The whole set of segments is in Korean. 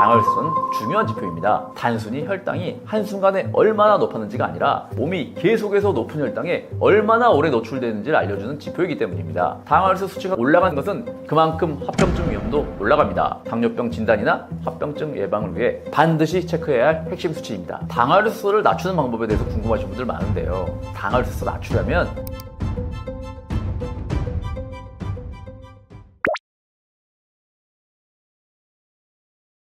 당화혈색소는 중요한 지표입니다. 단순히 혈당이 한순간에 얼마나 높았는지가 아니라 몸이 계속해서 높은 혈당에 얼마나 오래 노출되는지를 알려주는 지표이기 때문입니다. 당화혈색 수치가 올라가는 것은 그만큼 합병증 위험도 올라갑니다. 당뇨병 진단이나 합병증 예방을 위해 반드시 체크해야 할 핵심 수치입니다. 당화혈색소를 낮추는 방법에 대해서 궁금하신 분들 많은데요. 당화혈색소 낮추려면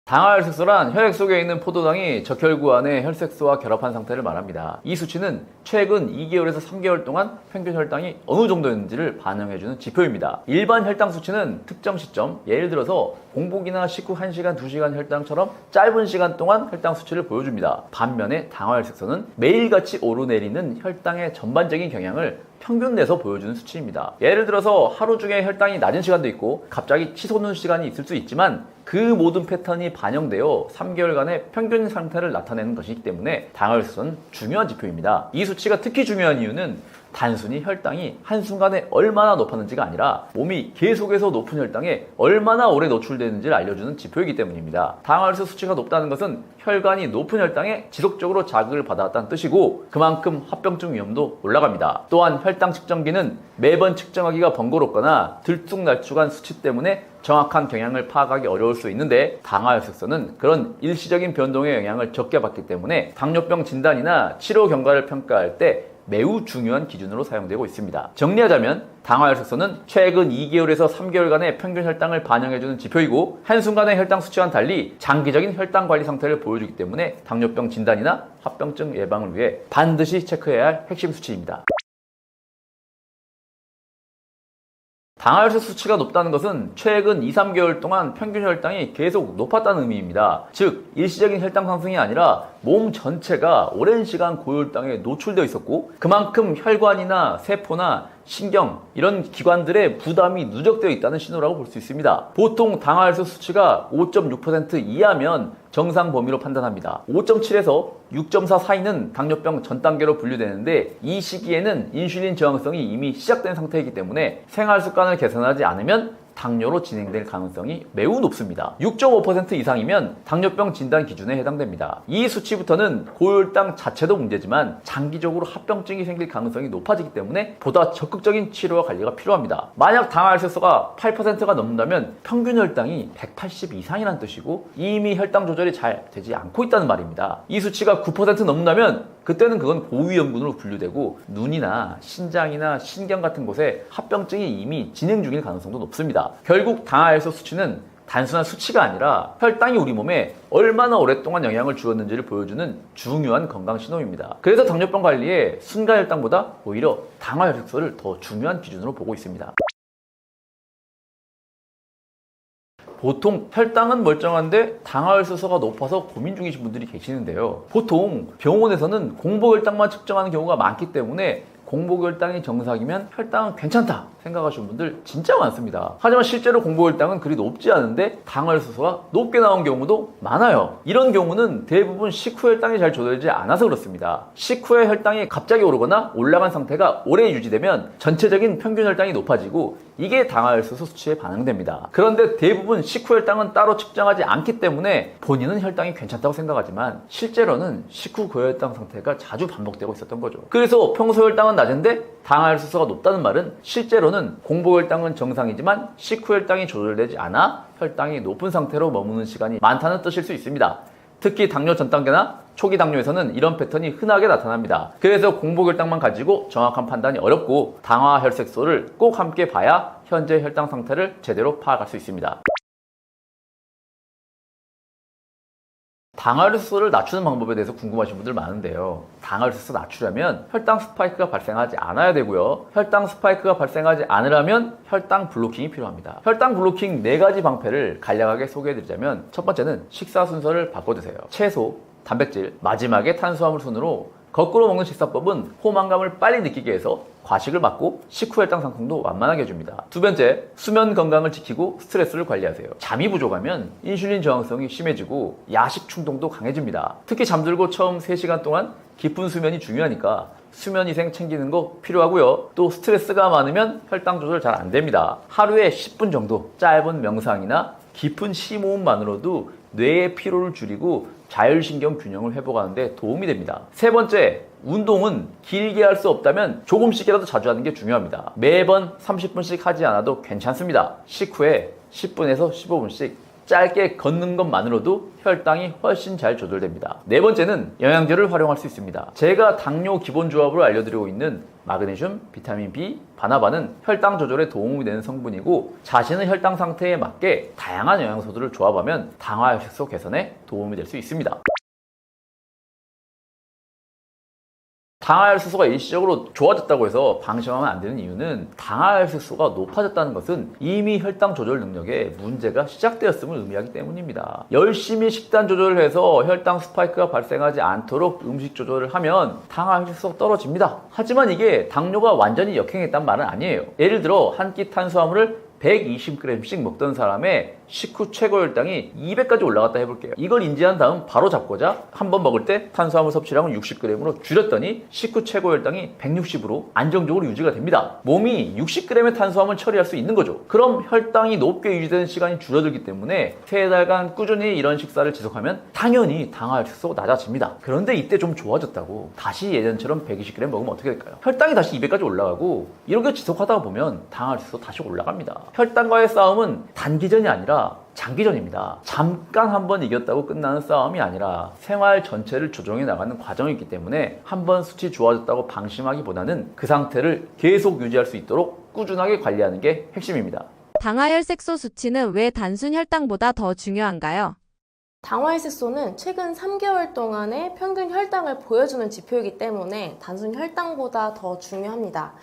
당화혈색소란 혈액 속에 있는 포도당이 적혈구 안에 혈색소와 결합한 상태를 말합니다. 이 수치는 최근 2개월에서 3개월 동안 평균 혈당이 어느 정도였는지를 반영해주는 지표입니다. 일반 혈당 수치는 특정 시점, 예를 들어서 공복이나 식후 1시간, 2시간 혈당처럼 짧은 시간 동안 혈당 수치를 보여줍니다. 반면에 당화혈색소는 매일같이 오르내리는 혈당의 전반적인 경향을 평균 내서 보여주는 수치입니다. 예를 들어서 하루 중에 혈당이 낮은 시간도 있고 갑자기 치솟는 시간이 있을 수 있지만 그 모든 패턴이 반영되어 3개월간의 평균 상태를 나타내는 것이기 때문에 당화혈색소는 중요한 지표입니다. 이 수치가 특히 중요한 이유는 단순히 혈당이 한순간에 얼마나 높았는지가 아니라 몸이 계속해서 높은 혈당에 얼마나 오래 노출되는지를 알려주는 지표이기 때문입니다. 당화혈색 수치가 높다는 것은 혈관이 높은 혈당에 지속적으로 자극을 받아왔다는 뜻이고 그만큼 합병증 위험도 올라갑니다. 또한 혈당 측정기는 매번 측정하기가 번거롭거나 들쭉날쭉한 수치 때문에 정확한 경향을 파악하기 어려울 수 있는데 당화혈색소는 그런 일시적인 변동의 영향을 적게 받기 때문에 당뇨병 진단이나 치료 경과를 평가할 때 매우 중요한 기준으로 사용되고 있습니다. 정리하자면 당화혈색소는 최근 2개월에서 3개월간의 평균 혈당을 반영해주는 지표이고 한순간의 혈당 수치와는 달리 장기적인 혈당 관리 상태를 보여주기 때문에 당뇨병 진단이나 합병증 예방을 위해 반드시 체크해야 할 핵심 수치입니다. 당화혈색 수치가 높다는 것은 최근 2, 3개월 동안 평균 혈당이 계속 높았다는 의미입니다. 즉 일시적인 혈당 상승이 아니라 몸 전체가 오랜 시간 고혈당에 노출되어 있었고 그만큼 혈관이나 세포나 신경 이런 기관들의 부담이 누적되어 있다는 신호라고 볼 수 있습니다. 보통 당화혈색 수치가 5.6% 이하면 정상 범위로 판단합니다. 5.7에서 6.4 사이는 당뇨병 전 단계로 분류되는데 이 시기에는 인슐린 저항성이 이미 시작된 상태이기 때문에 생활 습관을 개선하지 않으면 당뇨로 진행될 가능성이 매우 높습니다. 6.5% 이상이면 당뇨병 진단 기준에 해당됩니다. 이 수치부터는 고혈당 자체도 문제지만 장기적으로 합병증이 생길 가능성이 높아지기 때문에 보다 적극적인 치료와 관리가 필요합니다. 만약 당화혈색소가 8%가 넘는다면 평균 혈당이 180 이상이라는 뜻이고 이미 혈당 조절이 잘 되지 않고 있다는 말입니다. 이 수치가 9% 넘는다면 그때는 그건 고위험군으로 분류되고 눈이나 신장이나 신경 같은 곳에 합병증이 이미 진행 중일 가능성도 높습니다. 결국 당화혈색 수치는 단순한 수치가 아니라 혈당이 우리 몸에 얼마나 오랫동안 영향을 주었는지를 보여주는 중요한 건강 신호입니다. 그래서 당뇨병 관리에 순간혈당보다 오히려 당화혈색소를 더 중요한 기준으로 보고 있습니다. 보통 혈당은 멀쩡한데 당화혈색소가 높아서 고민 중이신 분들이 계시는데요. 보통 병원에서는 공복혈당만 측정하는 경우가 많기 때문에 공복혈당이 정상이면 혈당은 괜찮다 생각하시는 분들 진짜 많습니다. 하지만 실제로 공복혈당은 그리 높지 않은데 당화혈색소가 높게 나온 경우도 많아요. 이런 경우는 대부분 식후 혈당이 잘 조절되지 않아서 그렇습니다. 식후에 혈당이 갑자기 오르거나 올라간 상태가 오래 유지되면 전체적인 평균 혈당이 높아지고 이게 당화혈색소 수치에 반응됩니다. 그런데 대부분 식후 혈당은 따로 측정하지 않기 때문에 본인은 혈당이 괜찮다고 생각하지만 실제로는 식후 고혈당 상태가 자주 반복되고 있었던 거죠. 그래서 평소 혈당은 낮은데 당화혈색소가 높다는 말은 실제로는 공복혈당은 정상이지만 식후 혈당이 조절되지 않아 혈당이 높은 상태로 머무는 시간이 많다는 뜻일 수 있습니다. 특히 당뇨 전 단계나 초기 당뇨에서는 이런 패턴이 흔하게 나타납니다. 그래서 공복혈당만 가지고 정확한 판단이 어렵고 당화혈색소를 꼭 함께 봐야 현재 혈당 상태를 제대로 파악할 수 있습니다. 당화혈색소를 낮추는 방법에 대해서 궁금하신 분들 많은데요. 당화혈색소 낮추려면 혈당 스파이크가 발생하지 않아야 되고요. 혈당 스파이크가 발생하지 않으려면 혈당 블로킹이 필요합니다. 혈당 블로킹 4가지 방패를 간략하게 소개해드리자면 첫 번째는 식사 순서를 바꿔주세요. 채소, 단백질, 마지막에 탄수화물 순으로 거꾸로 먹는 식사법은 포만감을 빨리 느끼게 해서 과식을 막고 식후 혈당 상승도 완만하게 해줍니다. 두 번째, 수면 건강을 지키고 스트레스를 관리하세요. 잠이 부족하면 인슐린 저항성이 심해지고 야식 충동도 강해집니다. 특히 잠들고 처음 3시간 동안 깊은 수면이 중요하니까 수면 위생 챙기는 거 필요하고요. 또 스트레스가 많으면 혈당 조절 잘 안 됩니다. 하루에 10분 정도 짧은 명상이나 깊은 심호흡만으로도 뇌의 피로를 줄이고 자율신경 균형을 회복하는 데 도움이 됩니다. 세 번째, 운동은 길게 할 수 없다면 조금씩이라도 자주 하는 게 중요합니다. 매번 30분씩 하지 않아도 괜찮습니다. 식후에 10분에서 15분씩 짧게 걷는 것만으로도 혈당이 훨씬 잘 조절됩니다. 네 번째는 영양제를 활용할 수 있습니다. 제가 당뇨 기본 조합으로 알려드리고 있는 마그네슘, 비타민 B, 바나바는 혈당 조절에 도움이 되는 성분이고 자신의 혈당 상태에 맞게 다양한 영양소들을 조합하면 당화혈색소 개선에 도움이 될 수 있습니다. 당화혈색소가 일시적으로 좋아졌다고 해서 방심하면 안 되는 이유는 당화혈색소가 높아졌다는 것은 이미 혈당 조절 능력에 문제가 시작되었음을 의미하기 때문입니다. 열심히 식단 조절을 해서 혈당 스파이크가 발생하지 않도록 음식 조절을 하면 당화혈색소가 떨어집니다. 하지만 이게 당뇨가 완전히 역행했단 말은 아니에요. 예를 들어 한 끼 탄수화물을 120g씩 먹던 사람의 식후 최고 혈당이 200까지 올라갔다 해볼게요. 이걸 인지한 다음 바로 잡고자 한 번 먹을 때 탄수화물 섭취량을 60g으로 줄였더니 식후 최고 혈당이 160으로 안정적으로 유지가 됩니다. 몸이 60g의 탄수화물 처리할 수 있는 거죠. 그럼 혈당이 높게 유지되는 시간이 줄어들기 때문에 3달간 꾸준히 이런 식사를 지속하면 당연히 당화혈색소가 낮아집니다. 그런데 이때 좀 좋아졌다고 다시 예전처럼 120g 먹으면 어떻게 될까요? 혈당이 다시 200까지 올라가고 이렇게 지속하다 보면 당화혈색소 다시 올라갑니다. 혈당과의 싸움은 단기전이 아니라 장기전입니다. 잠깐 한번 이겼다고 끝나는 싸움이 아니라 생활 전체를 조정해 나가는 과정이기 때문에 한번 수치 좋아졌다고 방심하기보다는 그 상태를 계속 유지할 수 있도록 꾸준하게 관리하는 게 핵심입니다. 당화혈색소 수치는 왜 단순 혈당보다 더 중요한가요? 당화혈색소는 최근 3개월 동안의 평균 혈당을 보여주는 지표이기 때문에 단순 혈당보다 더 중요합니다.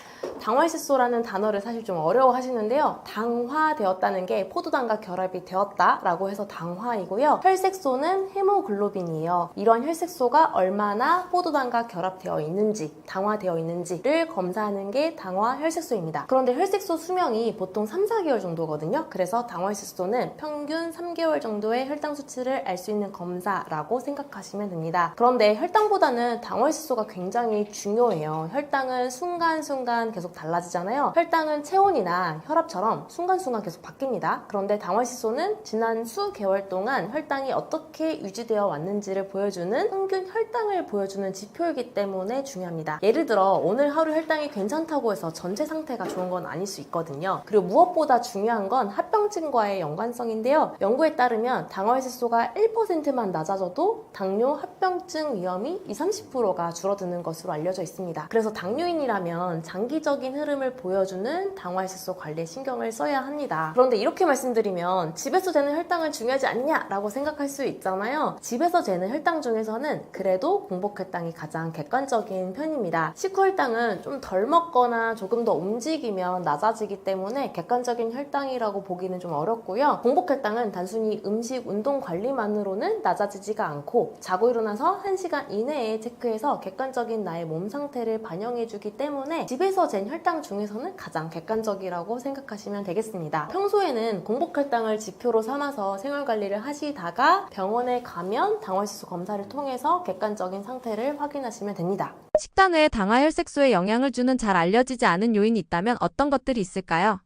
당화혈색소라는 단어를 사실 좀 어려워하시는데요. 당화되었다는 게 포도당과 결합이 되었다라고 해서 당화이고요. 혈색소는 헤모글로빈이에요. 이런 혈색소가 얼마나 포도당과 결합되어 있는지, 당화되어 있는지를 검사하는 게 당화혈색소입니다. 그런데 혈색소 수명이 보통 3, 4개월 정도거든요. 그래서 당화혈색소는 평균 3개월 정도의 혈당 수치를 알 수 있는 검사라고 생각하시면 됩니다. 그런데 혈당보다는 당화혈색소가 굉장히 중요해요. 혈당은 순간순간 계속 달라지잖아요. 혈당은 체온이나 혈압처럼 순간순간 계속 바뀝니다. 그런데 당화혈색소는 지난 수개월 동안 혈당이 어떻게 유지되어 왔는지를 보여주는 평균 혈당을 보여주는 지표이기 때문에 중요합니다. 예를 들어 오늘 하루 혈당이 괜찮다고 해서 전체 상태가 좋은 건 아닐 수 있거든요. 그리고 무엇보다 중요한 건 합병증과의 연관성인데요. 연구에 따르면 당화혈색소가 1%만 낮아져도 당뇨 합병증 위험이 20-30%가 줄어드는 것으로 알려져 있습니다. 그래서 당뇨인이라면 장기적인 흐름을 보여주는 당화혈색소 관리에 신경을 써야 합니다. 그런데 이렇게 말씀드리면 집에서 재는 혈당은 중요하지 않냐라고 생각할 수 있잖아요. 집에서 재는 혈당 중에서는 그래도 공복혈당이 가장 객관적인 편입니다. 식후 혈당은 좀 덜 먹거나 조금 더 움직이면 낮아지기 때문에 객관적인 혈당이라고 보기는 좀 어렵고요. 공복혈당은 단순히 음식, 운동 관리만으로는 낮아지지가 않고 자고 일어나서 1시간 이내에 체크해서 객관적인 나의 몸 상태를 반영해주기 때문에 집에서 잰 혈당 중에서는 가장 객관적이라고 생각하시면 되겠습니다. 평소에는 공복혈당을 지표로 삼아서 생활관리를 하시다가 병원에 가면 당화혈색소 검사를 통해서 객관적인 상태를 확인하시면 됩니다. 식단 외에 당화혈색소에 영향을 주는 잘 알려지지 않은 요인이 있다면 어떤 것들이 있을까요?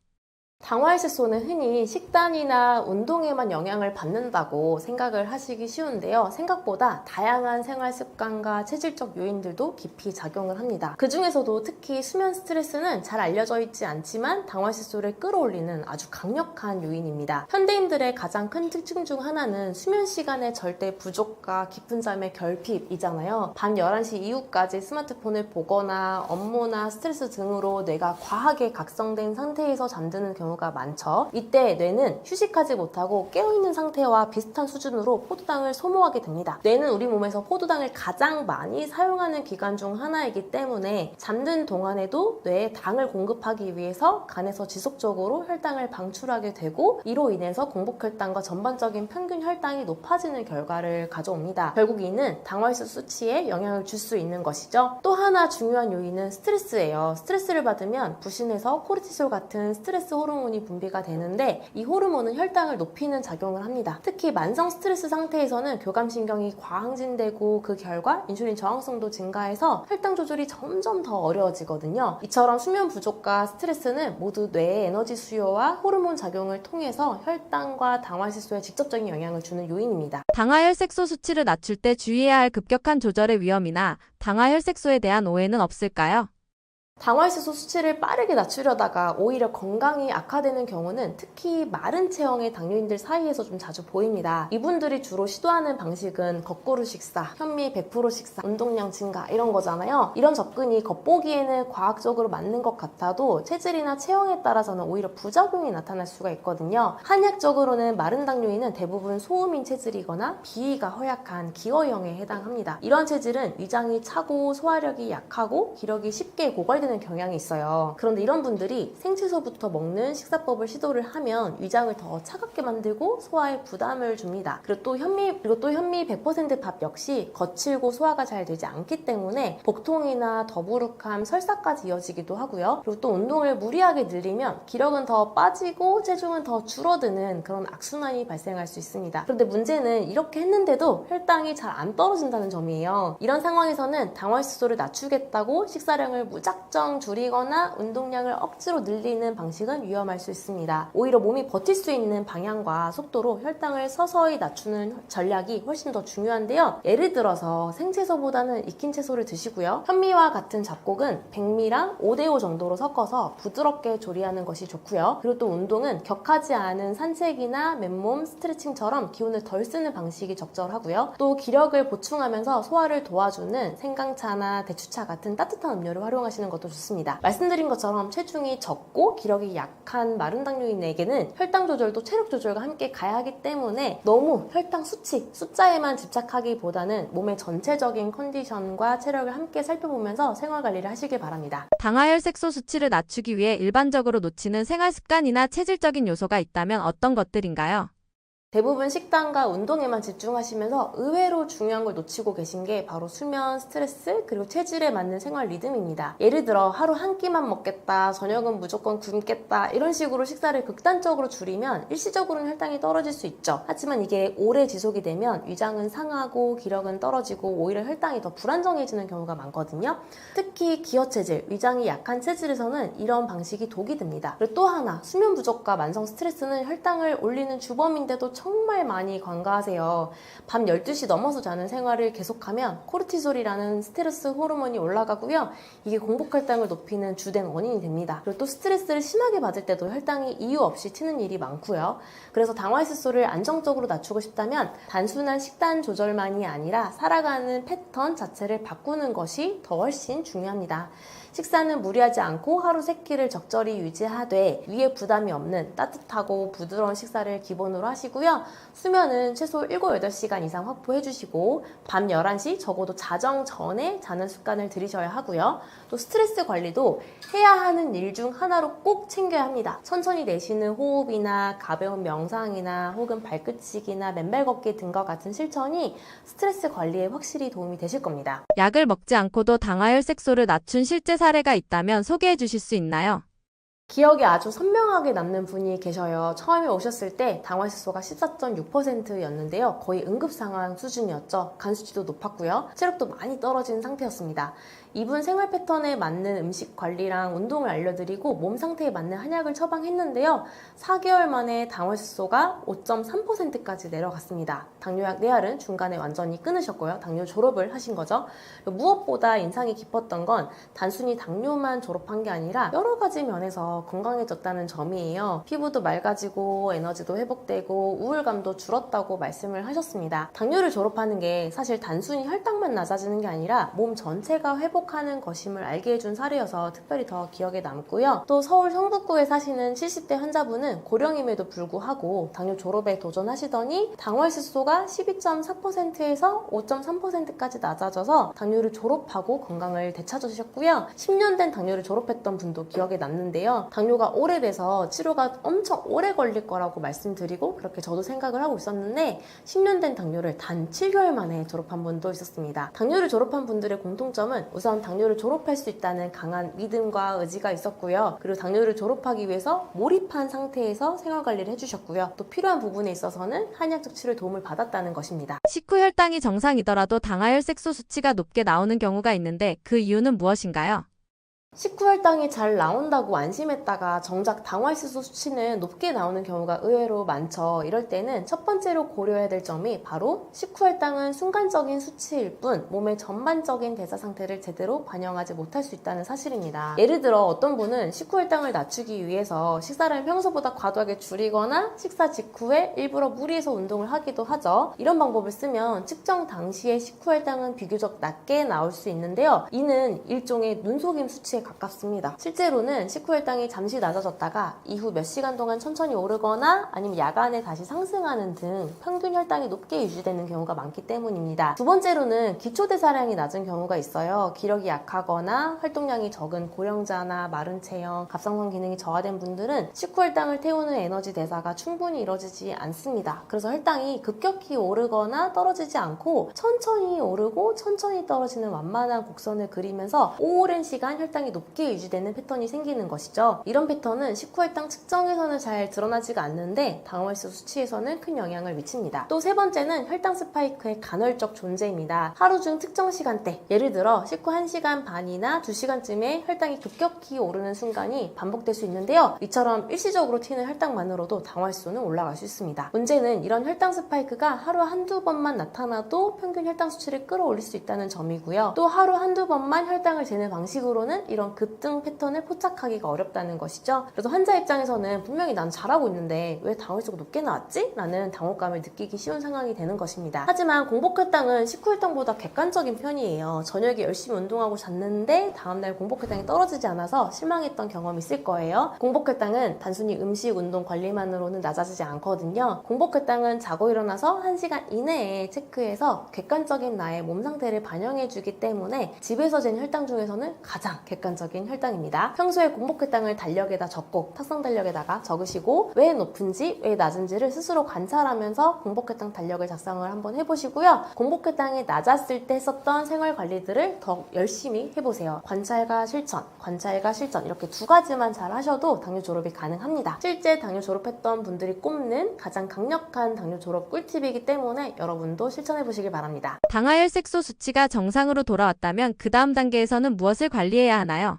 당화혈색소는 흔히 식단이나 운동에만 영향을 받는다고 생각을 하시기 쉬운데요. 생각보다 다양한 생활 습관과 체질적 요인들도 깊이 작용을 합니다. 그 중에서도 특히 수면 스트레스는 잘 알려져 있지 않지만 당화혈색소를 끌어올리는 아주 강력한 요인입니다. 현대인들의 가장 큰 특징 중 하나는 수면 시간의 절대 부족과 깊은 잠의 결핍이잖아요. 밤 11시 이후까지 스마트폰을 보거나 업무나 스트레스 등으로 뇌가 과하게 각성된 상태에서 잠드는 경우가 많죠. 이때 뇌는 휴식하지 못하고 깨어있는 상태와 비슷한 수준으로 포도당을 소모하게 됩니다. 뇌는 우리 몸에서 포도당을 가장 많이 사용하는 기관 중 하나이기 때문에 잠든 동안에도 뇌에 당을 공급하기 위해서 간에서 지속적으로 혈당을 방출하게 되고 이로 인해서 공복혈당과 전반적인 평균 혈당이 높아지는 결과를 가져옵니다. 결국 이는 당화혈색소 수치에 영향을 줄 수 있는 것이죠. 또 하나 중요한 요인은 스트레스예요. 스트레스를 받으면 부신에서 코르티솔 같은 스트레스 호르몬 호르몬이 분비가 되는데 이 호르몬은 혈당을 높이는 작용을 합니다. 특히 만성 스트레스 상태에서는 교감신경이 과항진되고 그 결과 인슐린 저항성도 증가해서 혈당 조절이 점점 더 어려워지거든요. 이처럼 수면 부족과 스트레스는 모두 뇌의 에너지 수요와 호르몬 작용을 통해서 혈당과 당화혈색소에 직접적인 영향을 주는 요인입니다. 당화혈색소 수치를 낮출 때 주의해야 할 급격한 조절의 위험이나 당화혈색소에 대한 오해는 없을까요? 당화혈색소 수치를 빠르게 낮추려다가 오히려 건강이 악화되는 경우는 특히 마른 체형의 당뇨인들 사이에서 좀 자주 보입니다. 이분들이 주로 시도하는 방식은 거꾸로 식사, 현미 100% 식사, 운동량 증가 이런 거잖아요. 이런 접근이 겉보기에는 과학적으로 맞는 것 같아도 체질이나 체형에 따라서는 오히려 부작용이 나타날 수가 있거든요. 한약적으로는 마른 당뇨인은 대부분 소음인 체질이거나 비위가 허약한 기어형에 해당합니다. 이런 체질은 위장이 차고 소화력이 약하고 기력이 쉽게 고갈되는 경향이 있어요. 그런데 이런 분들이 생채소부터 먹는 식사법을 시도를 하면 위장을 더 차갑게 만들고 소화에 부담을 줍니다. 그리고 또 현미 100% 밥 역시 거칠고 소화가 잘 되지 않기 때문에 복통이나 더부룩함, 설사까지 이어지기도 하고요. 그리고 또 운동을 무리하게 늘리면 기력은 더 빠지고 체중은 더 줄어드는 그런 악순환이 발생할 수 있습니다. 그런데 문제는 이렇게 했는데도 혈당이 잘 안 떨어진다는 점이에요. 이런 상황에서는 당화혈색소를 낮추겠다고 식사량을 무작정 줄이거나 운동량을 억지로 늘리는 방식은 위험할 수 있습니다. 오히려 몸이 버틸 수 있는 방향과 속도로 혈당을 서서히 낮추는 전략이 훨씬 더 중요한데요. 예를 들어서 생채소보다는 익힌 채소를 드시고요. 현미와 같은 잡곡은 백미랑 5대5 정도로 섞어서 부드럽게 조리하는 것이 좋고요. 그리고 또 운동은 격하지 않은 산책이나 맨몸 스트레칭처럼 기운을 덜 쓰는 방식이 적절하고요. 또 기력을 보충하면서 소화를 도와주는 생강차나 대추차 같은 따뜻한 음료를 활용하시는 것도 좋습니다. 말씀드린 것처럼 체중이 적고 기력이 약한 마른 당뇨인에게는 혈당 조절도 체력 조절과 함께 가야 하기 때문에 너무 혈당 수치, 숫자에만 집착하기보다는 몸의 전체적인 컨디션과 체력을 함께 살펴보면서 생활 관리를 하시길 바랍니다. 당화혈색소 수치를 낮추기 위해 일반적으로 놓치는 생활 습관이나 체질적인 요소가 있다면 어떤 것들인가요? 대부분 식단과 운동에만 집중하시면서 의외로 중요한 걸 놓치고 계신 게 바로 수면, 스트레스, 그리고 체질에 맞는 생활 리듬입니다. 예를 들어 하루 한 끼만 먹겠다, 저녁은 무조건 굶겠다 이런 식으로 식사를 극단적으로 줄이면 일시적으로는 혈당이 떨어질 수 있죠. 하지만 이게 오래 지속이 되면 위장은 상하고 기력은 떨어지고 오히려 혈당이 더 불안정해지는 경우가 많거든요. 특히 기어체질, 위장이 약한 체질에서는 이런 방식이 독이 됩니다. 그리고 또 하나, 수면 부족과 만성 스트레스는 혈당을 올리는 주범인데도 정말 많이 관가하세요. 밤 12시 넘어서 자는 생활을 계속하면 코르티솔이라는 스트레스 호르몬이 올라가고요. 이게 공복 혈당을 높이는 주된 원인이 됩니다. 그리고 또 스트레스를 심하게 받을 때도 혈당이 이유 없이 튀는 일이 많고요. 그래서 당화혈색소를 안정적으로 낮추고 싶다면 단순한 식단 조절만이 아니라 살아가는 패턴 자체를 바꾸는 것이 더 훨씬 중요합니다. 식사는 무리하지 않고 하루 3끼를 적절히 유지하되 위에 부담이 없는 따뜻하고 부드러운 식사를 기본으로 하시고요. 수면은 최소 7, 8시간 이상 확보해 주시고 밤 11시 적어도 자정 전에 자는 습관을 들이셔야 하고요. 또 스트레스 관리도 해야 하는 일 중 하나로 꼭 챙겨야 합니다. 천천히 내쉬는 호흡이나 가벼운 명상이나 혹은 발끝치기나 맨발 걷기 등과 같은 실천이 스트레스 관리에 확실히 도움이 되실 겁니다. 약을 먹지 않고도 당화혈색소를 낮춘 실제 사례가 있다면 소개해 주실 수 있나요? 기억에 아주 선명하게 남는 분이 계셔요. 처음에 오셨을 때 당화혈색소가 14.6%였는데요. 거의 응급상황 수준이었죠. 간 수치도 높았고요. 체력도 많이 떨어진 상태였습니다. 이분 생활 패턴에 맞는 음식 관리랑 운동을 알려드리고 몸 상태에 맞는 한약을 처방했는데요. 4개월 만에 당화혈색소가 5.3%까지 내려갔습니다. 당뇨약 내알은 중간에 완전히 끊으셨고요. 당뇨 졸업을 하신 거죠. 무엇보다 인상이 깊었던 건 단순히 당뇨만 졸업한 게 아니라 여러 가지 면에서 건강해졌다는 점이에요. 피부도 맑아지고 에너지도 회복되고 우울감도 줄었다고 말씀을 하셨습니다. 당뇨를 졸업하는 게 사실 단순히 혈당만 낮아지는 게 아니라 몸 전체가 회복하는 것임을 알게 해준 사례여서 특별히 더 기억에 남고요. 또 서울 성북구에 사시는 70대 환자분은 고령임에도 불구하고 당뇨 졸업에 도전하시더니 당화혈색소가 12.4%에서 5.3%까지 낮아져서 당뇨를 졸업하고 건강을 되찾으셨고요. 10년 된 당뇨를 졸업했던 분도 기억에 남는데요. 당뇨가 오래돼서 치료가 엄청 오래 걸릴 거라고 말씀드리고 그렇게 저도 생각을 하고 있었는데 10년 된 당뇨를 단 7개월 만에 졸업한 분도 있었습니다. 당뇨를 졸업한 분들의 공통점은 우선 우선 당뇨를 졸업할 수 있다는 강한 믿음과 의지가 있었고요. 그리고 당뇨를 졸업하기 위해서 몰입한 상태에서 생활관리를 해주셨고요. 또 필요한 부분에 있어서는 한의학적 치료의 도움을 받았다는 것입니다. 식후 혈당이 정상이더라도 당하혈색소 수치가 높게 나오는 경우가 있는데 그 이유는 무엇인가요? 식후 혈당이 잘 나온다고 안심했다가 정작 당화혈색소 수치는 높게 나오는 경우가 의외로 많죠. 이럴 때는 첫 번째로 고려해야 될 점이 바로 식후 혈당은 순간적인 수치일 뿐 몸의 전반적인 대사 상태를 제대로 반영하지 못할 수 있다는 사실입니다. 예를 들어 어떤 분은 식후 혈당을 낮추기 위해서 식사를 평소보다 과도하게 줄이거나 식사 직후에 일부러 무리해서 운동을 하기도 하죠. 이런 방법을 쓰면 측정 당시의 식후 혈당은 비교적 낮게 나올 수 있는데요. 이는 일종의 눈속임 수치에 가깝습니다. 실제로는 식후 혈당이 잠시 낮아졌다가 이후 몇 시간 동안 천천히 오르거나 아니면 야간에 다시 상승하는 등 평균 혈당이 높게 유지되는 경우가 많기 때문입니다. 두 번째로는 기초대사량이 낮은 경우가 있어요. 기력이 약하거나 활동량이 적은 고령자나 마른 체형, 갑상선 기능이 저하된 분들은 식후 혈당을 태우는 에너지 대사가 충분히 이루어지지 않습니다. 그래서 혈당이 급격히 오르거나 떨어지지 않고 천천히 오르고 천천히 떨어지는 완만한 곡선을 그리면서 오랜 시간 혈당이 높게 유지되는 패턴이 생기는 것이죠. 이런 패턴은 식후 혈당 측정에서는 잘 드러나지가 않는데 당화혈색소 수치에서는 큰 영향을 미칩니다. 또 세 번째는 혈당 스파이크의 간헐적 존재입니다. 하루 중 특정 시간대, 예를 들어 식후 1시간 반이나 2시간쯤에 혈당이 급격히 오르는 순간이 반복될 수 있는데요. 이처럼 일시적으로 튀는 혈당만으로도 당화혈색소는 올라갈 수 있습니다. 문제는 이런 혈당 스파이크가 하루 한두 번만 나타나도 평균 혈당 수치를 끌어올릴 수 있다는 점이고요. 또 하루 한두 번만 혈당을 재는 방식으로는 이런 급등 패턴을 포착하기가 어렵다는 것이죠. 그래서 환자 입장에서는 분명히 난 잘하고 있는데 왜 당화혈색소가 높게 나왔지? 라는 당혹감을 느끼기 쉬운 상황이 되는 것입니다. 하지만 공복혈당은 식후혈당보다 객관적인 편이에요. 저녁에 열심히 운동하고 잤는데 다음날 공복혈당이 떨어지지 않아서 실망했던 경험이 있을 거예요. 공복혈당은 단순히 음식, 운동 관리만으로는 낮아지지 않거든요. 공복혈당은 자고 일어나서 1시간 이내에 체크해서 객관적인 나의 몸 상태를 반영해주기 때문에 집에서 잰 혈당 중에서는 가장 객관적인 혈당입니다. 평소에 공복혈당을 달력에다 적고 탁상 달력에다가 적으시고 왜 높은지 왜 낮은지를 스스로 관찰하면서 공복혈당 달력을 작성을 한번 해보시고요. 공복혈당이 낮았을 때 했었던 생활 관리들을 더 열심히 해보세요. 관찰과 실천 이렇게 두 가지만 잘 하셔도 당뇨 졸업이 가능합니다. 실제 당뇨 졸업했던 분들이 꼽는 가장 강력한 당뇨 졸업 꿀팁이기 때문에 여러분도 실천해보시길 바랍니다. 당하혈색소 수치가 정상으로 돌아왔다면 그 다음 단계에서는 무엇을 관리해야 하나요?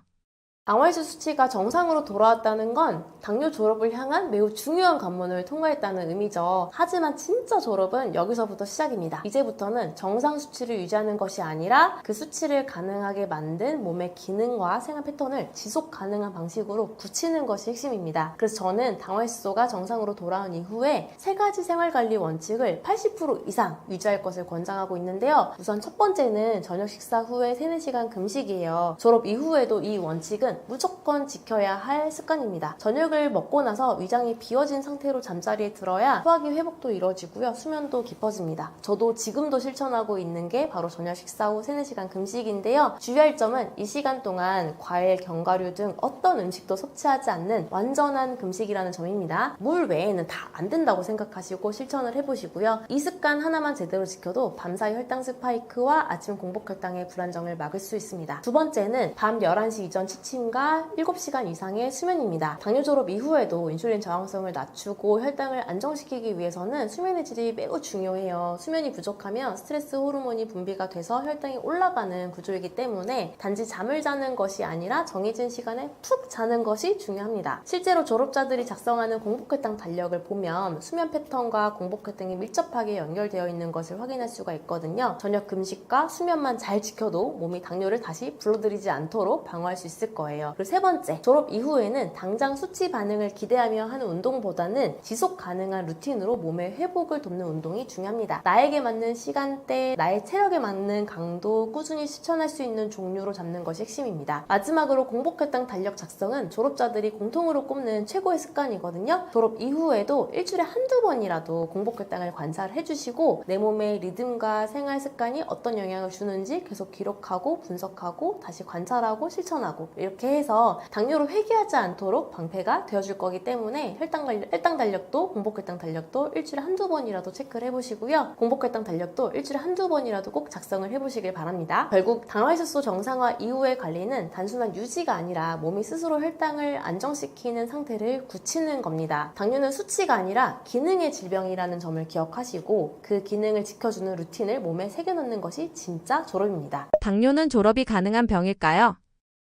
당화혈색 수치가 정상으로 돌아왔다는 건 당뇨 졸업을 향한 매우 중요한 관문을 통과했다는 의미죠. 하지만 진짜 졸업은 여기서부터 시작입니다. 이제부터는 정상 수치를 유지하는 것이 아니라 그 수치를 가능하게 만든 몸의 기능과 생활 패턴을 지속 가능한 방식으로 굳히는 것이 핵심입니다. 그래서 저는 당화혈색소가 정상으로 돌아온 이후에 3가지 생활관리 원칙을 80% 이상 유지할 것을 권장하고 있는데요. 우선 첫 번째는 저녁 식사 후에 3-4시간 금식이에요. 졸업 이후에도 이 원칙은 무조건 지켜야 할 습관입니다. 저녁을 먹고 나서 위장이 비워진 상태로 잠자리에 들어야 소화기 회복도 이루어지고요. 수면도 깊어집니다. 저도 지금도 실천하고 있는 게 바로 저녁 식사 후 3-4시간 금식인데요. 주의할 점은 이 시간 동안 과일, 견과류 등 어떤 음식도 섭취하지 않는 완전한 금식이라는 점입니다. 물 외에는 다 안 된다고 생각하시고 실천을 해보시고요. 이 습관 하나만 제대로 지켜도 밤사이 혈당 스파이크와 아침 공복혈당의 불안정을 막을 수 있습니다. 두 번째는 밤 11시 이전 취침과 7시간 이상의 수면입니다. 당뇨 졸업 이후에도 인슐린 저항성을 낮추고 혈당을 안정시키기 위해서는 수면의 질이 매우 중요해요. 수면이 부족하면 스트레스 호르몬이 분비가 돼서 혈당이 올라가는 구조이기 때문에 단지 잠을 자는 것이 아니라 정해진 시간에 푹 자는 것이 중요합니다. 실제로 졸업자들이 작성하는 공복혈당 달력을 보면 수면 패턴과 공복혈당이 밀접하게 연결되어 있는 것을 확인할 수가 있거든요. 저녁 금식과 수면만 잘 지켜도 몸이 당뇨를 다시 불러들이지 않도록 방어할 수 있을 거예요. 그리고 세 번째, 졸업 이후에는 당장 수치 반응을 기대하며 하는 운동보다는 지속 가능한 루틴으로 몸의 회복을 돕는 운동이 중요합니다. 나에게 맞는 시간대, 나의 체력에 맞는 강도, 꾸준히 실천할 수 있는 종류로 잡는 것이 핵심입니다. 마지막으로 공복혈당 달력 작성은 졸업자들이 공통으로 꼽는 최고의 습관이거든요. 졸업 이후에도 일주일에 한두 번이라도 공복혈당을 관찰해 주시고 내 몸의 리듬과 생활 습관이 어떤 영향을 주는지 계속 기록하고 분석하고 다시 관찰하고 실천하고 이렇게 이렇게 해서 당뇨로 회귀하지 않도록 방패가 되어줄 거기 때문에 혈당 달력도 공복혈당 달력도 일주일에 한두 번이라도 체크를 해보시고요. 공복혈당 달력도 일주일에 한두 번이라도 꼭 작성을 해보시길 바랍니다. 결국 당화혈색소 정상화 이후의 관리는 단순한 유지가 아니라 몸이 스스로 혈당을 안정시키는 상태를 굳히는 겁니다. 당뇨는 수치가 아니라 기능의 질병이라는 점을 기억하시고 그 기능을 지켜주는 루틴을 몸에 새겨놓는 것이 진짜 졸업입니다. 당뇨는 졸업이 가능한 병일까요?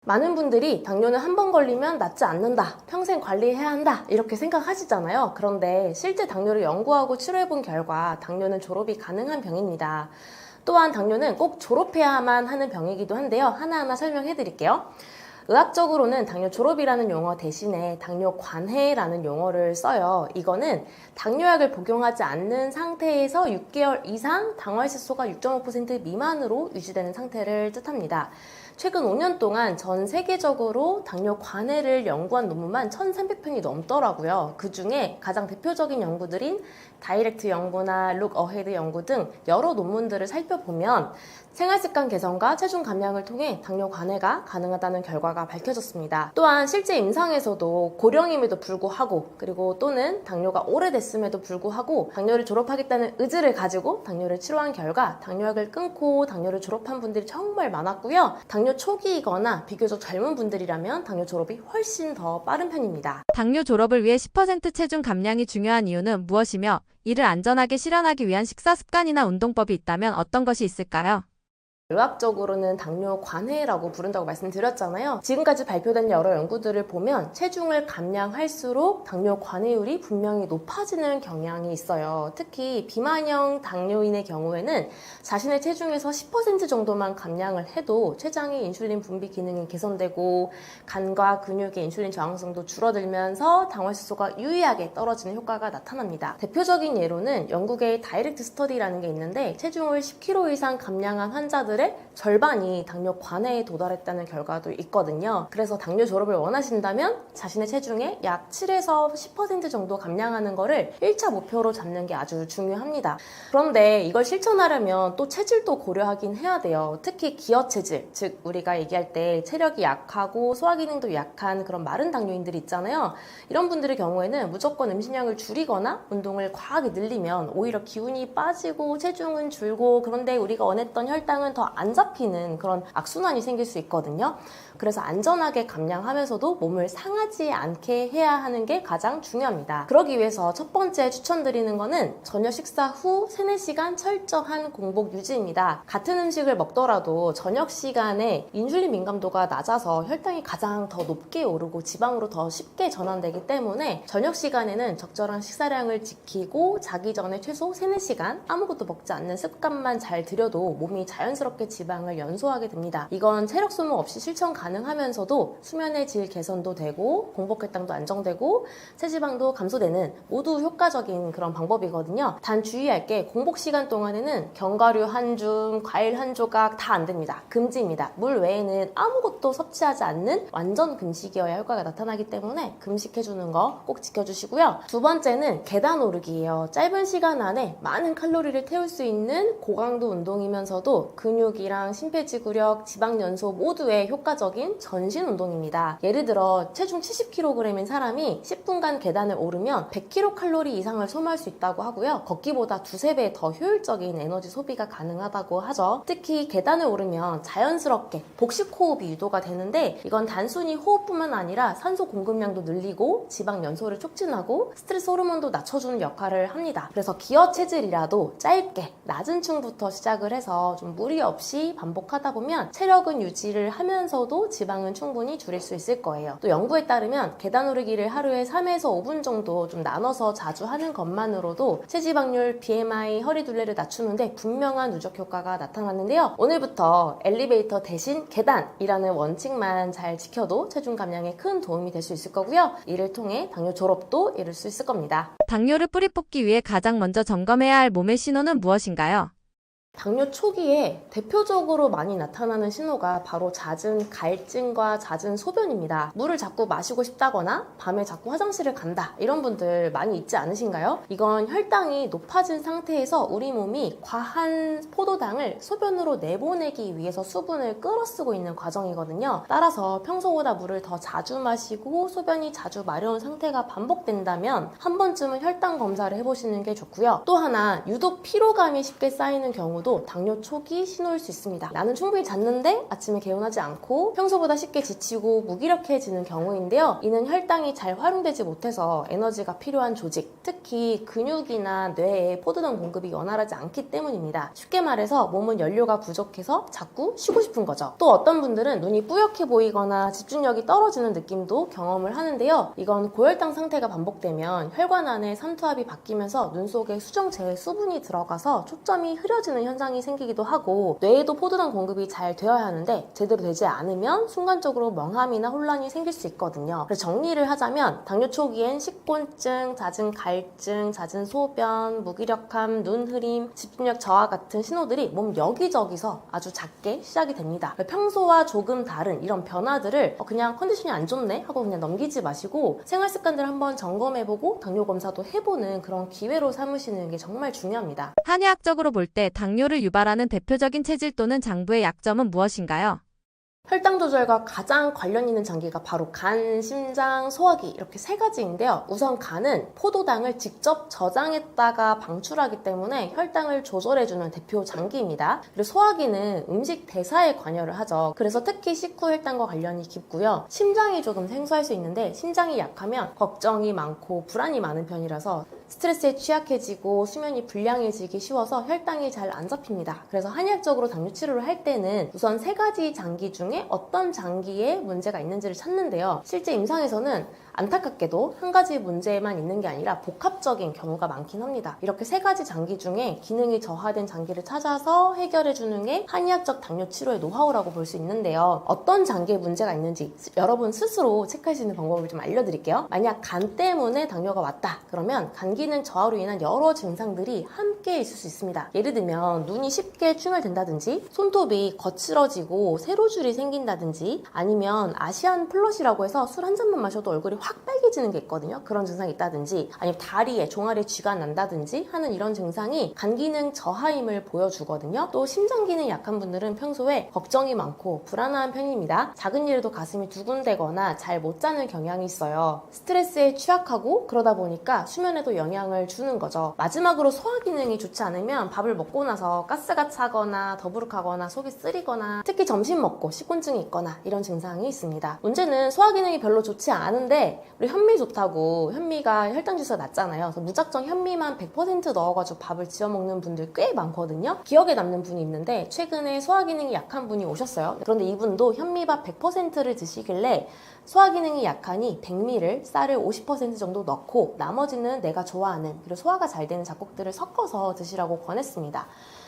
많은 분들이 당뇨는 한 번 걸리면 낫지 않는다, 평생 관리해야 한다 이렇게 생각하시잖아요. 그런데 실제 당뇨를 연구하고 치료해본 결과 당뇨는 졸업이 가능한 병입니다. 또한 당뇨는 꼭 졸업해야만 하는 병이기도 한데요. 하나하나 설명해 드릴게요. 의학적으로는 당뇨 졸업이라는 용어 대신에 당뇨 관해라는 용어를 써요. 이거는 당뇨약을 복용하지 않는 상태에서 6개월 이상 당화혈색소가 6.5% 미만으로 유지되는 상태를 뜻합니다. 최근 5년 동안 전 세계적으로 당뇨 관해를 연구한 논문만 1,300편이 넘더라고요. 그 중에 가장 대표적인 연구들인 다이렉트 연구나 룩 어헤드 연구 등 여러 논문들을 살펴보면 생활습관 개선과 체중 감량을 통해 당뇨 관해가 가능하다는 결과가 밝혀졌습니다. 또한 실제 임상에서도 고령임에도 불구하고 그리고 또는 당뇨가 오래됐음에도 불구하고 당뇨를 졸업하겠다는 의지를 가지고 당뇨를 치료한 결과 당뇨약을 끊고 당뇨를 졸업한 분들이 정말 많았고요. 당뇨 초기이거나 비교적 젊은 분들이라면 당뇨 졸업이 훨씬 더 빠른 편입니다. 당뇨 졸업을 위해 10% 체중 감량이 중요한 이유는 무엇이며 이를 안전하게 실현하기 위한 식사 습관이나 운동법이 있다면 어떤 것이 있을까요? 의학적으로는 당뇨 관해라고 부른다고 말씀드렸잖아요. 지금까지 발표된 여러 연구들을 보면 체중을 감량할수록 당뇨 관해율이 분명히 높아지는 경향이 있어요. 특히 비만형 당뇨인의 경우에는 자신의 체중에서 10% 정도만 감량을 해도 췌장의 인슐린 분비 기능이 개선되고 간과 근육의 인슐린 저항성도 줄어들면서 당화혈색소가 유의하게 떨어지는 효과가 나타납니다. 대표적인 예로는 영국의 다이렉트 스터디라는 게 있는데 체중을 10kg 이상 감량한 환자들 절반이 당뇨 관해에 도달했다는 결과도 있거든요. 그래서 당뇨 졸업을 원하신다면 자신의 체중의 약 7에서 10% 정도 감량하는 거를 1차 목표로 잡는 게 아주 중요합니다. 그런데 이걸 실천하려면 또 체질도 고려하긴 해야 돼요. 특히 기어 체질, 즉 우리가 얘기할 때 체력이 약하고 소화기능도 약한 그런 마른 당뇨인들이 있잖아요. 이런 분들의 경우에는 무조건 음식량을 줄이거나 운동을 과하게 늘리면 오히려 기운이 빠지고 체중은 줄고 그런데 우리가 원했던 혈당은 더 안 잡히는 그런 악순환이 생길 수 있거든요. 그래서 안전하게 감량하면서도 몸을 상하지 않게 해야 하는 게 가장 중요합니다. 그러기 위해서 첫 번째 추천드리는 거는 저녁 식사 후 3, 4시간 철저한 공복 유지입니다. 같은 음식을 먹더라도 저녁 시간에 인슐린 민감도가 낮아서 혈당이 가장 더 높게 오르고 지방으로 더 쉽게 전환되기 때문에 저녁 시간에는 적절한 식사량을 지키고 자기 전에 최소 3, 4시간 아무것도 먹지 않는 습관만 잘 들여도 몸이 자연스럽게 지방을 연소하게 됩니다. 이건 체력 소모 없이 실천 가능하면서도 수면의 질 개선도 되고 공복혈당도 안정되고 체지방도 감소되는 모두 효과적인 그런 방법이거든요. 단 주의할 게 공복 시간 동안에는 견과류 한 줌, 과일 한 조각 다 안 됩니다. 금지입니다. 물 외에는 아무것도 섭취하지 않는 완전 금식이어야 효과가 나타나기 때문에 금식해주는 거 꼭 지켜주시고요. 두 번째는 계단 오르기예요. 짧은 시간 안에 많은 칼로리를 태울 수 있는 고강도 운동이면서도 근육이랑 심폐지구력, 지방 연소 모두에 효과적인 전신 운동입니다. 예를 들어 체중 70kg인 사람이 10분간 계단을 오르면 100kcal 이상을 소모할 수 있다고 하고요. 걷기보다 2~3배 더 효율적인 에너지 소비가 가능하다고 하죠. 특히 계단을 오르면 자연스럽게 복식 호흡이 유도가 되는데 이건 단순히 호흡뿐만 아니라 산소 공급량도 늘리고 지방 연소를 촉진하고 스트레스 호르몬도 낮춰주는 역할을 합니다. 그래서 기어 체질이라도 짧게 낮은 층부터 시작을 해서 좀 무리 없이 반복하다 보면 체력은 유지를 하면서도 지방은 충분히 줄일 수 있을 거예요. 또 연구에 따르면 계단 오르기를 하루에 3에서 5분 정도 좀 나눠서 자주 하는 것만으로도 체지방률, BMI, 허리둘레를 낮추는데 분명한 누적 효과가 나타났는데요. 오늘부터 엘리베이터 대신 계단이라는 원칙만 잘 지켜도 체중 감량에 큰 도움이 될 수 있을 거고요. 이를 통해 당뇨 졸업도 이룰 수 있을 겁니다. 당뇨를 뿌리 뽑기 위해 가장 먼저 점검해야 할 몸의 신호는 무엇인가요? 당뇨 초기에 대표적으로 많이 나타나는 신호가 바로 잦은 갈증과 잦은 소변입니다. 물을 자꾸 마시고 싶다거나 밤에 자꾸 화장실을 간다 이런 분들 많이 있지 않으신가요? 이건 혈당이 높아진 상태에서 우리 몸이 과한 포도당을 소변으로 내보내기 위해서 수분을 끌어쓰고 있는 과정이거든요. 따라서 평소보다 물을 더 자주 마시고 소변이 자주 마려운 상태가 반복된다면 한 번쯤은 혈당 검사를 해보시는 게 좋고요. 또 하나 유독 피로감이 쉽게 쌓이는 경우도 당뇨 초기 신호일 수 있습니다. 나는 충분히 잤는데 아침에 개운하지 않고 평소보다 쉽게 지치고 무기력해지는 경우인데요. 이는 혈당이 잘 활용되지 못해서 에너지가 필요한 조직, 특히 근육이나 뇌에 포도당 공급이 원활하지 않기 때문입니다. 쉽게 말해서 몸은 연료가 부족해서 자꾸 쉬고 싶은 거죠. 또 어떤 분들은 눈이 뿌옇게 보이거나 집중력이 떨어지는 느낌도 경험을 하는데요. 이건 고혈당 상태가 반복되면 혈관 안에 삼투압이 바뀌면서 눈 속에 수정 제외 수분이 들어가서 초점이 흐려지는 현상이 생기기도 하고, 뇌에도 포도당 공급이 잘 되어야 하는데 제대로 되지 않으면 순간적으로 멍함이나 혼란이 생길 수 있거든요. 그래서 정리를 하자면 당뇨 초기엔 식곤증, 잦은 갈증, 잦은 소변, 무기력함, 눈 흐림, 집중력 저하 같은 신호들이 몸 여기저기서 아주 작게 시작이 됩니다. 평소와 조금 다른 이런 변화들을 그냥 컨디션이 안 좋네 하고 그냥 넘기지 마시고 생활 습관들 한번 점검해보고 당뇨 검사도 해보는 그런 기회로 삼으시는 게 정말 중요합니다. 한의학적으로 볼 때 당뇨를 유발하는 대표적인 체질 또는 장부의 약점은 무엇인가요? 혈당 조절과 가장 관련 있는 장기가 바로 간, 심장, 소화기 이렇게 세 가지인데요. 우선 간은 포도당을 직접 저장했다가 방출하기 때문에 혈당을 조절해주는 대표 장기입니다. 그리고 소화기는 음식 대사에 관여를 하죠. 그래서 특히 식후 혈당과 관련이 깊고요. 심장이 조금 생소할 수 있는데 심장이 약하면 걱정이 많고 불안이 많은 편이라서 스트레스에 취약해지고 수면이 불량해지기 쉬워서 혈당이 잘 안 잡힙니다. 그래서 한의학적으로 당뇨 치료를 할 때는 우선 세 가지 장기 중에 어떤 장기에 문제가 있는지를 찾는데요. 실제 임상에서는 안타깝게도 한 가지 문제만 있는 게 아니라 복합적인 경우가 많긴 합니다. 이렇게 세 가지 장기 중에 기능이 저하된 장기를 찾아서 해결해주는 게 한의학적 당뇨 치료의 노하우라고 볼 수 있는데요. 어떤 장기에 문제가 있는지 여러분 스스로 체크할 수 있는 방법을 좀 알려드릴게요. 만약 간 때문에 당뇨가 왔다 그러면 간 기능 저하로 인한 여러 증상들이 함께 있을 수 있습니다. 예를 들면 눈이 쉽게 충혈된다든지 손톱이 거칠어지고 세로줄이 생긴다든지 아니면 아시안 플러시라고 해서 술 한 잔만 마셔도 얼굴이 확 빨개지는 게 있거든요. 그런 증상이 있다든지 아니면 다리에 종아리에 쥐가 난다든지 하는 이런 증상이 간 기능 저하임을 보여주거든요. 또 심장 기능 약한 분들은 평소에 걱정이 많고 불안한 편입니다. 작은 일에도 가슴이 두근대거나 잘 못 자는 경향이 있어요. 스트레스에 취약하고 그러다 보니까 수면에도 영향을 주는 거죠. 마지막으로 소화 기능이 좋지 않으면 밥을 먹고 나서 가스가 차거나 더부룩하거나 속이 쓰리거나 특히 점심 먹고 식곤증이 있거나 이런 증상이 있습니다. 문제는 소화 기능이 별로 좋지 않은데 우리 현미 좋다고 현미가 혈당 지수가 낮잖아요. 그래서 무작정 현미만 100% 넣어가지고 밥을 지어 먹는 분들 꽤 많거든요. 기억에 남는 분이 있는데 최근에 소화 기능이 약한 분이 오셨어요. 그런데 이분도 현미밥 100%를 드시길래 소화 기능이 약하니 백미를 쌀을 50% 정도 넣고 나머지는 내가 좋아하는 그리고 소화가 잘 되는 잡곡들을 섞어서 드시라고 권했습니다.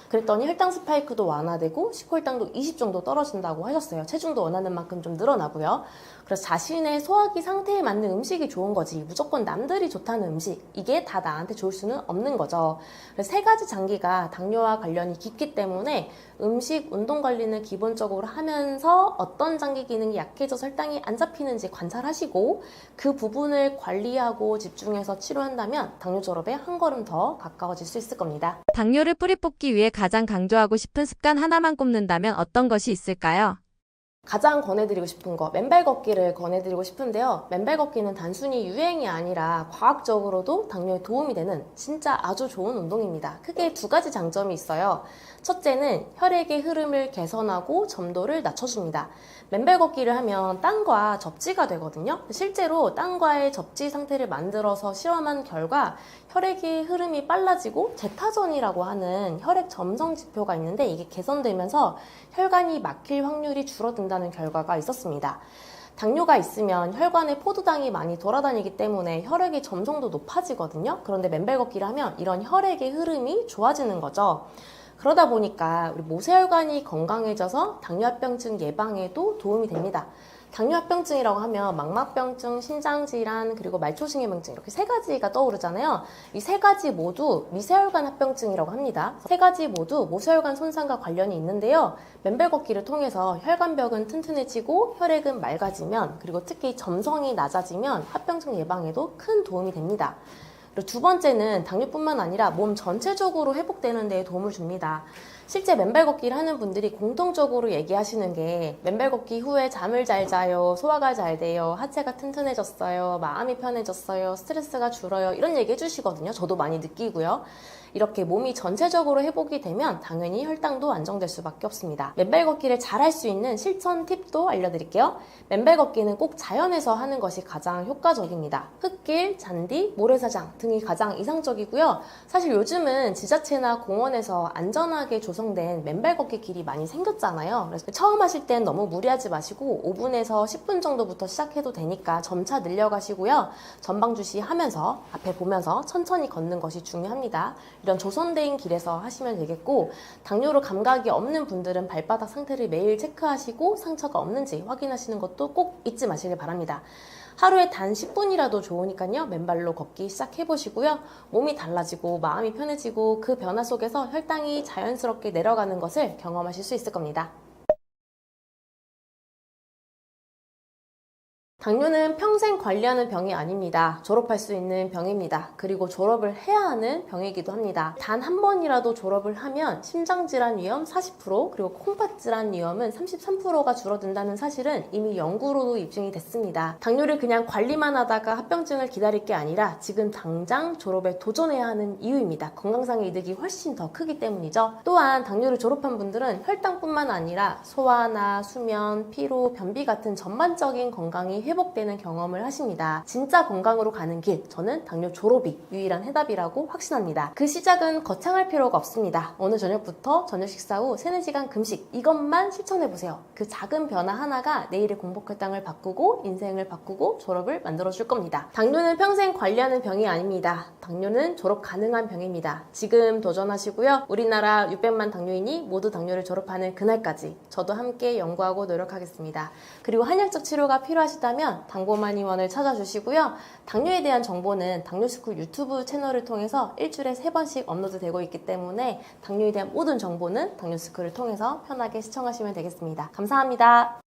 그랬더니 혈당 스파이크도 완화되고 식후혈당도 20 정도 떨어진다고 하셨어요. 체중도 원하는 만큼 좀 늘어나고요. 그래서 자신의 소화기 상태에 맞는 음식이 좋은 거지 무조건 남들이 좋다는 음식 이게 다 나한테 좋을 수는 없는 거죠. 그래서 세 가지 장기가 당뇨와 관련이 깊기 때문에 음식, 운동 관리는 기본적으로 하면서 어떤 장기 기능이 약해져서 혈당이 안 잡히는지 관찰하시고 그 부분을 관리하고 집중해서 치료한다면 당뇨 졸업에 한 걸음 더 가까워질 수 있을 겁니다. 당뇨를 뿌리 뽑기 위해 가장 강조하고 싶은 습관 하나만 꼽는다면 어떤 것이 있을까요? 가장 권해드리고 싶은 거 맨발 걷기를 권해드리고 싶은데요. 맨발 걷기는 단순히 유행이 아니라 과학적으로도 당뇨에 도움이 되는 진짜 아주 좋은 운동입니다. 크게 두 가지 장점이 있어요. 첫째는 혈액의 흐름을 개선하고 점도를 낮춰줍니다. 맨발 걷기를 하면 땀과 접지가 되거든요. 실제로 땀과의 접지 상태를 만들어서 실험한 결과 혈액의 흐름이 빨라지고 제타전이라고 하는 혈액 점성 지표가 있는데 이게 개선되면서 혈관이 막힐 확률이 줄어든다는 결과가 있었습니다. 당뇨가 있으면 혈관에 포도당이 많이 돌아다니기 때문에 혈액의 점성도 높아지거든요. 그런데 맨발 걷기를 하면 이런 혈액의 흐름이 좋아지는 거죠. 그러다 보니까 우리 모세혈관이 건강해져서 당뇨합병증 예방에도 도움이 됩니다. 당뇨합병증이라고 하면 망막병증, 신장질환, 그리고 말초신경병증 이렇게 세 가지가 떠오르잖아요. 이 세 가지 모두 미세혈관 합병증이라고 합니다. 세 가지 모두 모세혈관 손상과 관련이 있는데요. 맨발 걷기를 통해서 혈관벽은 튼튼해지고 혈액은 맑아지면, 그리고 특히 점성이 낮아지면 합병증 예방에도 큰 도움이 됩니다. 그리고 두 번째는 당뇨뿐만 아니라 몸 전체적으로 회복되는 데 도움을 줍니다. 실제 맨발 걷기를 하는 분들이 공통적으로 얘기하시는 게 맨발 걷기 후에 잠을 잘 자요, 소화가 잘 돼요, 하체가 튼튼해졌어요, 마음이 편해졌어요, 스트레스가 줄어요, 이런 얘기 해주시거든요. 저도 많이 느끼고요. 이렇게 몸이 전체적으로 회복이 되면 당연히 혈당도 안정될 수밖에 없습니다. 맨발 걷기를 잘 할 수 있는 실천 팁도 알려드릴게요. 맨발 걷기는 꼭 자연에서 하는 것이 가장 효과적입니다. 흙길, 잔디, 모래사장 등이 가장 이상적이고요. 사실 요즘은 지자체나 공원에서 안전하게 조성된 맨발 걷기 길이 많이 생겼잖아요. 그래서 처음 하실 땐 너무 무리하지 마시고 5분에서 10분 정도부터 시작해도 되니까 점차 늘려가시고요. 전방 주시하면서 앞에 보면서 천천히 걷는 것이 중요합니다. 이런 조성된 길에서 하시면 되겠고, 당뇨로 감각이 없는 분들은 발바닥 상태를 매일 체크하시고 상처가 없는지 확인하시는 것도 꼭 잊지 마시길 바랍니다. 하루에 단 10분이라도 좋으니까요. 맨발로 걷기 시작해보시고요. 몸이 달라지고 마음이 편해지고 그 변화 속에서 혈당이 자연스럽게 내려가는 것을 경험하실 수 있을 겁니다. 당뇨는 평생 관리하는 병이 아닙니다. 졸업할 수 있는 병입니다. 그리고 졸업을 해야 하는 병이기도 합니다. 단 한 번이라도 졸업을 하면 심장질환 위험 40%, 그리고 콩팥질환 위험은 33%가 줄어든다는 사실은 이미 연구로도 입증이 됐습니다. 당뇨를 그냥 관리만 하다가 합병증을 기다릴 게 아니라 지금 당장 졸업에 도전해야 하는 이유입니다. 건강상의 이득이 훨씬 더 크기 때문이죠. 또한 당뇨를 졸업한 분들은 혈당뿐만 아니라 소화나 수면, 피로, 변비 같은 전반적인 건강이 회복되는 경험을 하십니다. 진짜 건강으로 가는 길, 저는 당뇨 졸업이 유일한 해답이라고 확신합니다. 그 시작은 거창할 필요가 없습니다. 오늘 저녁부터 저녁 식사 후 3-4시간 금식, 이것만 실천해보세요. 그 작은 변화 하나가 내일의 공복혈당을 바꾸고 인생을 바꾸고 졸업을 만들어줄 겁니다. 당뇨는 평생 관리하는 병이 아닙니다. 당뇨는 졸업 가능한 병입니다. 지금 도전하시고요. 우리나라 600만 당뇨인이 모두 당뇨를 졸업하는 그날까지 저도 함께 연구하고 노력하겠습니다. 그리고 한약적 치료가 필요하시다면 당고만의원을 찾아주시고요. 당뇨에 대한 정보는 당뇨스쿨 유튜브 채널을 통해서 일주일에 3번씩 업로드되고 있기 때문에 당뇨에 대한 모든 정보는 당뇨스쿨을 통해서 편하게 시청하시면 되겠습니다. 감사합니다.